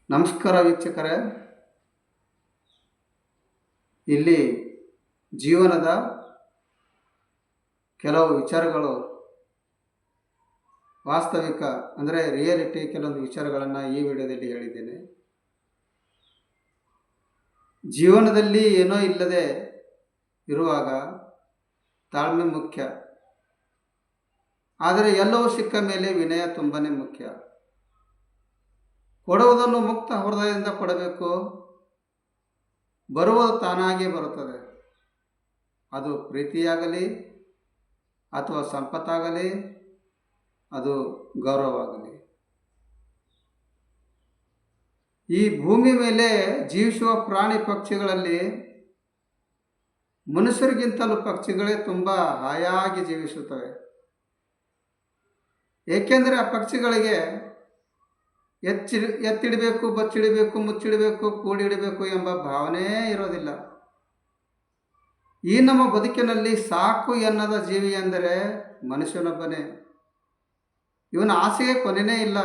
ನಮಸ್ಕಾರ ವೀಕ್ಷಕರೇ. ಇಲ್ಲಿ ಜೀವನದ ಕೆಲವು ವಿಚಾರಗಳು, ವಾಸ್ತವಿಕ ಅಂದರೆ ರಿಯಾಲಿಟಿ ಕೆಲವೊಂದು ವಿಚಾರಗಳನ್ನು ಈ ವಿಡಿಯೋದಲ್ಲಿ ಹೇಳಿದ್ದೇನೆ. ಜೀವನದಲ್ಲಿ ಏನೋ ಇಲ್ಲದೆ ಇರುವಾಗ ತಾಳ್ಮೆ ಮುಖ್ಯ, ಆದರೆ ಎಲ್ಲವೂ ಸಿಕ್ಕ ಮೇಲೆ ವಿನಯ ತುಂಬಾ ಮುಖ್ಯ. ಕೊಡುವುದನ್ನು ಮುಕ್ತ ಹೃದಯದಿಂದ ಕೊಡಬೇಕು, ಬರುವುದು ತಾನಾಗೇ ಬರುತ್ತದೆ. ಅದು ಪ್ರೀತಿಯಾಗಲಿ ಅಥವಾ ಸಂಪತ್ತಾಗಲಿ, ಅದು ಗೌರವವಾಗಲಿ. ಈ ಭೂಮಿ ಮೇಲೆ ಜೀವಿಸುವ ಪ್ರಾಣಿ ಪಕ್ಷಿಗಳಲ್ಲಿ ಮನುಷ್ಯರಿಗಿಂತಲೂ ಪಕ್ಷಿಗಳೇ ತುಂಬ ಹಾಯಾಗಿ ಜೀವಿಸುತ್ತವೆ. ಏಕೆಂದರೆ ಆ ಪಕ್ಷಿಗಳಿಗೆ ಎತ್ತಿಡಬೇಕು, ಬಚ್ಚಿಡಬೇಕು, ಮುಚ್ಚಿಡಬೇಕು, ಕೂಡಿಡಬೇಕು ಎಂಬ ಭಾವನೆ ಇರೋದಿಲ್ಲ. ಈ ನಮ್ಮ ಬದುಕಿನಲ್ಲಿ ಸಾಕು ಎನ್ನದ ಜೀವಿ ಎಂದರೆ ಮನುಷ್ಯನೊಬ್ಬನೇ. ಇವನ ಆಸೆಗೆ ಕೊನೆಯೇ ಇಲ್ಲ.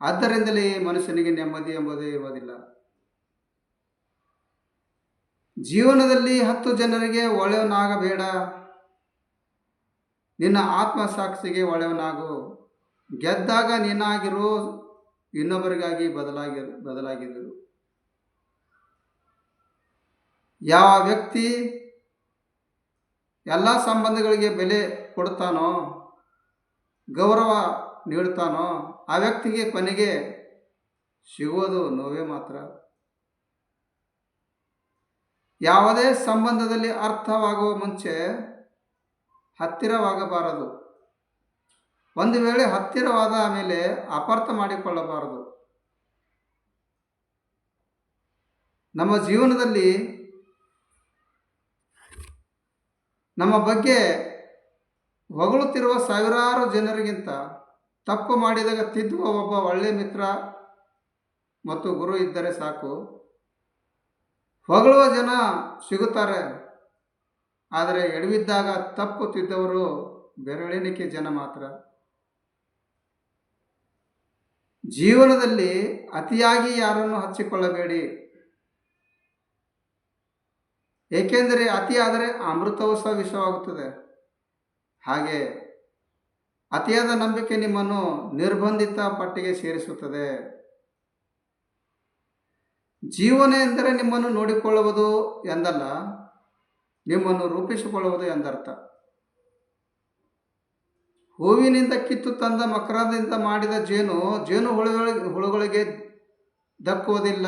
ಆದ್ದರಿಂದಲೇ ಮನುಷ್ಯನಿಗೆ ನೆಮ್ಮದಿ ಎಂಬುದೇ ಇರುವುದಿಲ್ಲ. ಜೀವನದಲ್ಲಿ 10 ಜನರಿಗೆ ಒಳ್ಳೆಯವನಾಗಬೇಡ, ನಿನ್ನ ಆತ್ಮಸಾಕ್ಷಿಗೆ ಒಳ್ಳೆಯವನಾಗು. ಗೆದ್ದಾಗ ನೀನಾಗಿರು, ಇನ್ನೊಬ್ಬರಿಗಾಗಿ ಬದಲಾಗಿರು. ಯಾವ ವ್ಯಕ್ತಿ ಎಲ್ಲ ಸಂಬಂಧಗಳಿಗೆ ಬೆಲೆ ಕೊಡ್ತಾನೋ, ಗೌರವ ನೀಡ್ತಾನೋ, ಆ ವ್ಯಕ್ತಿಗೆ ಕೊನೆಗೆ ಸಿಗುವುದು ನೋವೇ ಮಾತ್ರ. ಯಾವುದೇ ಸಂಬಂಧದಲ್ಲಿ ಅರ್ಥವಾಗುವ ಮುಂಚೆ ಹತ್ತಿರವಾಗಬಾರದು. ಒಂದು ವೇಳೆ ಹತ್ತಿರವಾದ ಮೇಲೆ ಅಪಾರ್ಥ ಮಾಡಿಕೊಳ್ಳಬಾರದು. ನಮ್ಮ ಜೀವನದಲ್ಲಿ ನಮ್ಮ ಬಗ್ಗೆ ಹೊಗಳುತ್ತಿರುವ ಸಾವಿರಾರು ಜನರಿಗಿಂತ ತಪ್ಪು ಮಾಡಿದಾಗ ತಿದ್ದುವ ಒಬ್ಬ ಒಳ್ಳೆಯ ಮಿತ್ರ ಮತ್ತು ಗುರು ಇದ್ದರೆ ಸಾಕು. ಹೊಗಳುವ ಜನ ಸಿಗುತ್ತಾರೆ, ಆದರೆ ಎಡವಿದ್ದಾಗ ತಪ್ಪು ತಿದ್ದವರು ಬೆರಳೆಣಿಕೆ ಜನ ಮಾತ್ರ. ಜೀವನದಲ್ಲಿ ಅತಿಯಾಗಿ ಯಾರನ್ನು ಹಚ್ಚಿಕೊಳ್ಳಬೇಡಿ, ಏಕೆಂದರೆ ಅತಿಯಾದರೆ ಅಮೃತವೂ ಸಹ ವಿಷವಾಗುತ್ತದೆ. ಹಾಗೆ ಅತಿಯಾದ ನಂಬಿಕೆ ನಿಮ್ಮನ್ನು ನಿರ್ಬಂಧಿತ ಪಟ್ಟಿಗೆ ಸೇರಿಸುತ್ತದೆ. ಜೀವನ ಎಂದರೆ ನಿಮ್ಮನ್ನು ನೋಡಿಕೊಳ್ಳುವುದು ಎಂದಲ್ಲ, ನಿಮ್ಮನ್ನು ರೂಪಿಸಿಕೊಳ್ಳುವುದು ಎಂದರ್ಥ. ಹೂವಿನಿಂದ ಕಿತ್ತು ತಂದ ಮಕರಂದದಿಂದ ಮಾಡಿದ ಜೇನು ಹುಳುಗಳಿಗೆ ದಕ್ಕುವುದಿಲ್ಲ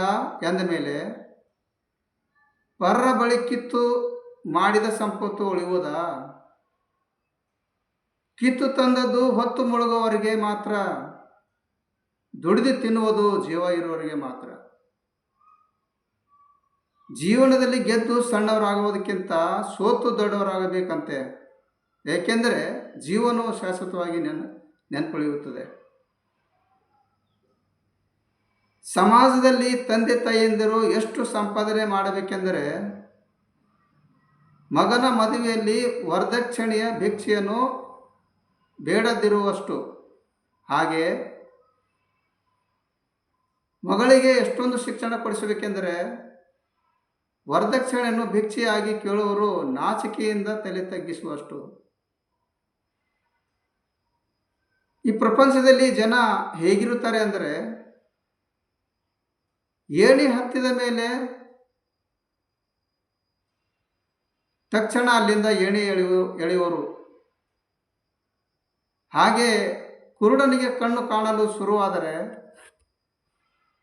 ಎಂದ ಮೇಲೆ ಪರರ ಬಳಿ ಕಿತ್ತು ಮಾಡಿದ ಸಂಪತ್ತು ಉಳಿಯುವುದಾ? ಕಿತ್ತು ತಂದದ್ದು ಹೊತ್ತು ಮುಳುಗುವವರಿಗೆ ಮಾತ್ರ, ದುಡಿದು ತಿನ್ನುವುದು ಜೀವ ಇರುವವರಿಗೆ ಮಾತ್ರ. ಜೀವನದಲ್ಲಿ ಗೆದ್ದು ಸಣ್ಣವರಾಗುವುದಕ್ಕಿಂತ ಸೋತು ದೊಡ್ಡವರಾಗಬೇಕಂತೆ. ಏಕೆಂದರೆ ಜೀವನವು ಶಾಶ್ವತವಾಗಿ ನೆನಪುಳಿಯುತ್ತದೆ. ಸಮಾಜದಲ್ಲಿ ತಂದೆ ತಾಯಿಯಂದಿರು ಎಷ್ಟು ಸಂಪಾದನೆ ಮಾಡಬೇಕೆಂದರೆ ಮಗನ ಮದುವೆಯಲ್ಲಿ ವರದಕ್ಷಿಣೆಯ ಭಿಕ್ಷೆಯನ್ನು ಬೇಡದಿರುವಷ್ಟು, ಹಾಗೆ ಮಗಳಿಗೆ ಎಷ್ಟೊಂದು ಶಿಕ್ಷಣ ಕೊಡಿಸಬೇಕೆಂದರೆ ವರದಕ್ಷಿಣೆಯನ್ನು ಭಿಕ್ಷೆಯಾಗಿ ಕೇಳುವವರು ನಾಚಿಕೆಯಿಂದ ತಲೆ ತಗ್ಗಿಸುವಷ್ಟು. ಈ ಪ್ರಪಂಚದಲ್ಲಿ ಜನ ಹೇಗಿರುತ್ತಾರೆ ಅಂದರೆ, ಏಣಿ ಹತ್ತಿದ ಮೇಲೆ ತಕ್ಷಣ ಅಲ್ಲಿಂದ ಏಣಿ ಎಳೆಯುವರು. ಹಾಗೆ ಕುರುಡನಿಗೆ ಕಣ್ಣು ಕಾಣಲು ಶುರುವಾದರೆ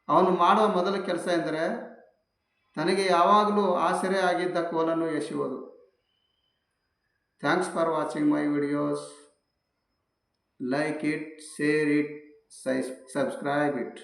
ಅವನು ಮಾಡುವ ಮೊದಲ ಕೆಲಸ ಎಂದರೆ ತನಗೆ ಯಾವಾಗಲೂ ಆಸರೆ ಆಗಿದ್ದ ಕೋಲನ್ನು ಎಸೆಯುವುದು. Thanks for watching my videos. Like it, share it, subscribe it.